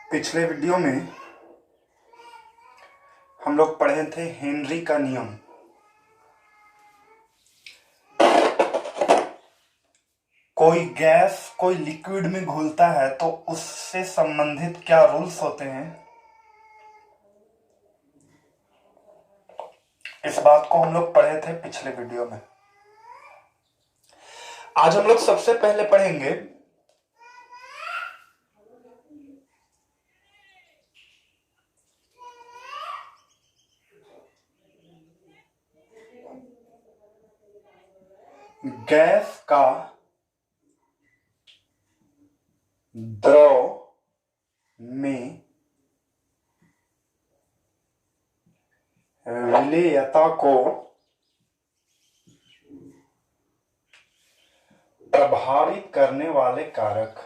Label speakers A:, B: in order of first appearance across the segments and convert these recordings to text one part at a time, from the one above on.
A: पिछले वीडियो में हम लोग पढ़े थे हेनरी का नियम। कोई गैस कोई लिक्विड में घुलता है तो उससे संबंधित क्या रूल्स होते हैं, इस बात को हम लोग पढ़े थे पिछले वीडियो में। आज हम लोग सबसे पहले पढ़ेंगे गैस का द्रव में विलेयता को प्रभावित करने वाले कारक।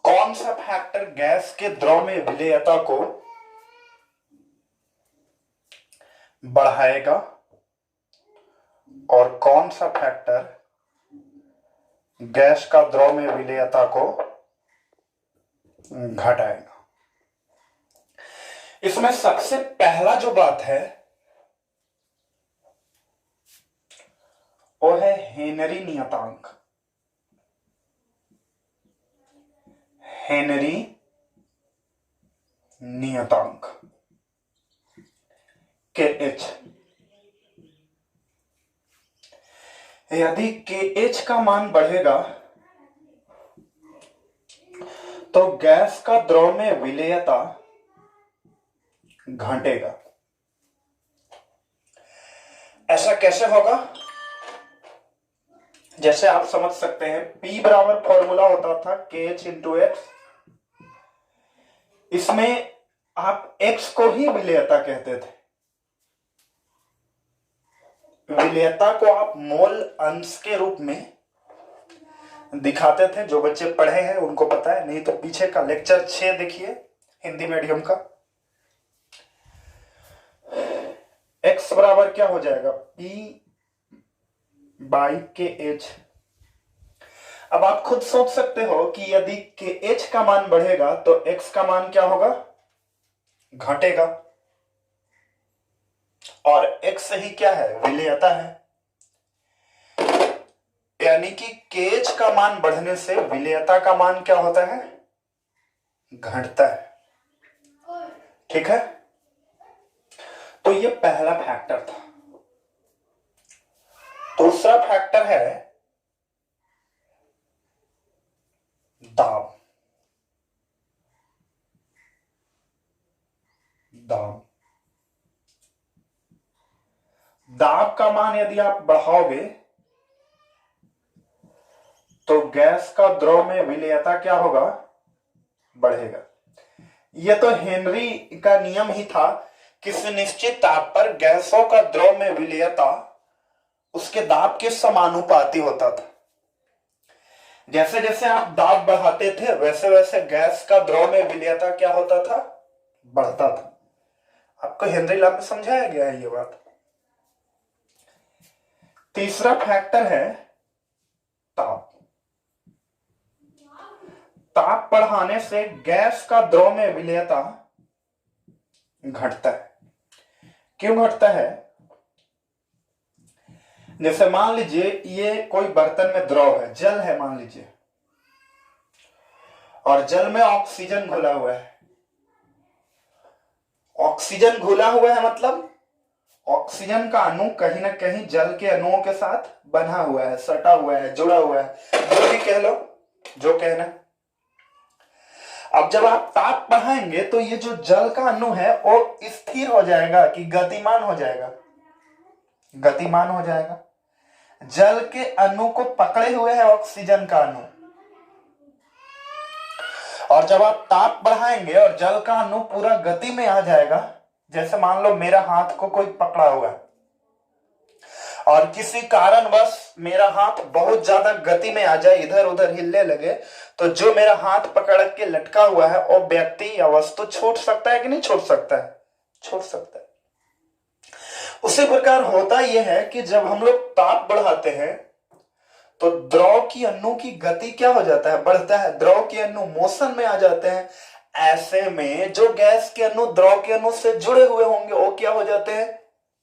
A: कौन सा फैक्टर गैस के द्रव में विलेयता को बढ़ाएगा और कौन सा फैक्टर गैस का द्रव में विलेयता को घटाएगा। इसमें सबसे पहला जो बात है वो है हेनरी नियतांक। हेनरी नियतांक KH। यदि KH का मान बढ़ेगा तो गैस का द्रव में विलेयता घटेगा। ऐसा कैसे होगा? जैसे आप समझ सकते हैं, P बराबर फॉर्मूला होता था KH इंटू एक्स। इसमें आप X को ही विलेयता कहते थे। विलेयता को आप मोल अंश के रूप में दिखाते थे। जो बच्चे पढ़े हैं उनको पता है, नहीं तो पीछे का लेक्चर 6 देखिए हिंदी मीडियम का। X बराबर क्या हो जाएगा? P by KH। अब आप खुद सोच सकते हो कि यदि KH का मान बढ़ेगा तो X का मान क्या होगा? घटेगा। और X ही क्या है? विलेयता है। यानी कि KH का मान बढ़ने से विलेयता का मान क्या होता है? घटता है। ठीक है, तो ये पहला फैक्टर था। दूसरा फैक्टर है दाब। दाब का मान यदि आप बढ़ाओगे तो गैस का द्रव में विलेयता क्या होगा? बढ़ेगा। यह तो हेनरी का नियम ही था। किसी निश्चित ताप पर गैसों का द्रव में विलेयता उसके दाब के समानुपाती होता था। जैसे जैसे आप दाब बढ़ाते थे वैसे वैसे गैस का द्रव में विलेयता क्या होता था? बढ़ता था। आपको हेनरी लॉ में समझाया गया है ये बात। तीसरा फैक्टर है ताप। ताप बढ़ाने से गैस का द्रव में विलेयता घटता है। क्यों घटता है? जैसे मान लीजिए ये कोई बर्तन में द्रव है, जल है मान लीजिए, और जल में ऑक्सीजन घुला हुआ है। ऑक्सीजन घुला हुआ है मतलब ऑक्सीजन का अणु कहीं ना कहीं जल के अणुओं के साथ बना हुआ है, सटा हुआ है, जुड़ा हुआ है, जो भी कह लो, जो कहना। अब जब आप ताप बढ़ाएंगे तो ये जो जल का अणु है वो स्थिर हो जाएगा कि गतिमान हो जाएगा? गतिमान हो जाएगा। जल के अणु को पकड़े हुए है ऑक्सीजन का अणु। और जब आप ताप बढ़ाएंगे और जल का अणु पूरा गति में आ जाएगा, जैसे मान लो मेरा हाथ को कोई पकड़ा हुआ है और किसी कारणवश मेरा हाथ बहुत ज्यादा गति में आ जाए, इधर उधर हिलने लगे, तो जो मेरा हाथ पकड़ के लटका हुआ है वो व्यक्ति या वस्तु छूट सकता है कि नहीं छूट सकता है? छोड़ सकता है। उसी प्रकार होता यह है कि जब हम लोग ताप बढ़ाते हैं तो द्रव की अणु की गति क्या हो जाता है, बढ़ता है, द्रव के अणु मोशन में आ जाते हैं। ऐसे में जो गैस के अणु द्रव के अणु से जुड़े हुए होंगे वो क्या हो जाते हैं,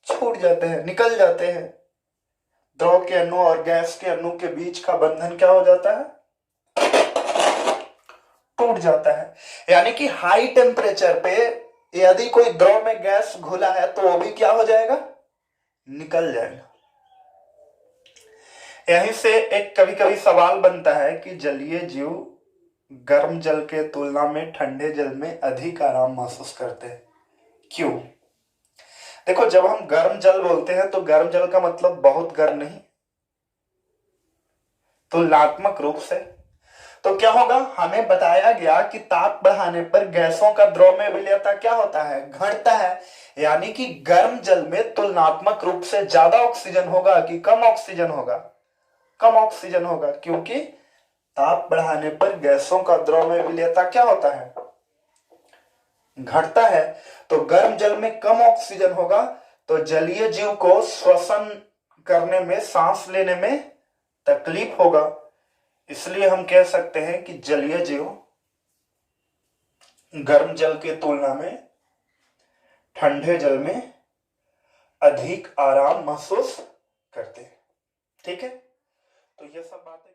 A: छूट जाते हैं, निकल जाते हैं। द्रव के अणु और गैस के अणु के बीच का बंधन क्या हो जाता है, टूट जाता है। यानी कि हाई टेम्परेचर पे यदि कोई द्रव में गैस घुला है तो वो भी क्या हो जाएगा, निकल जाएगा। यहीं से एक कभी कभी सवाल बनता है कि जलीय जीव गर्म जल के तुलना में ठंडे जल में अधिक आराम महसूस करते हैं, क्यों? देखो, जब हम गर्म जल बोलते हैं तो गर्म जल का मतलब बहुत गर्म नहीं, तुलनात्मक रूप से। तो क्या होगा, हमें बताया गया कि ताप बढ़ाने पर गैसों का द्रव में विलयता क्या होता है, घटता है। यानी कि गर्म जल में तुलनात्मक रूप से ज्यादा ऑक्सीजन होगा कि कम ऑक्सीजन होगा, कम ऑक्सीजन होगा, क्योंकि ताप बढ़ाने पर गैसों का द्रव में विलयता क्या होता है, घटता है। तो गर्म जल में कम ऑक्सीजन होगा, तो जलीय जीव को श्वसन करने में, सांस लेने में तकलीफ होगा। इसलिए हम कह सकते हैं कि जलीय जीव गर्म जल की तुलना में ठंडे जल में अधिक आराम महसूस करते हैं। ठीक है, तो ये सब बातें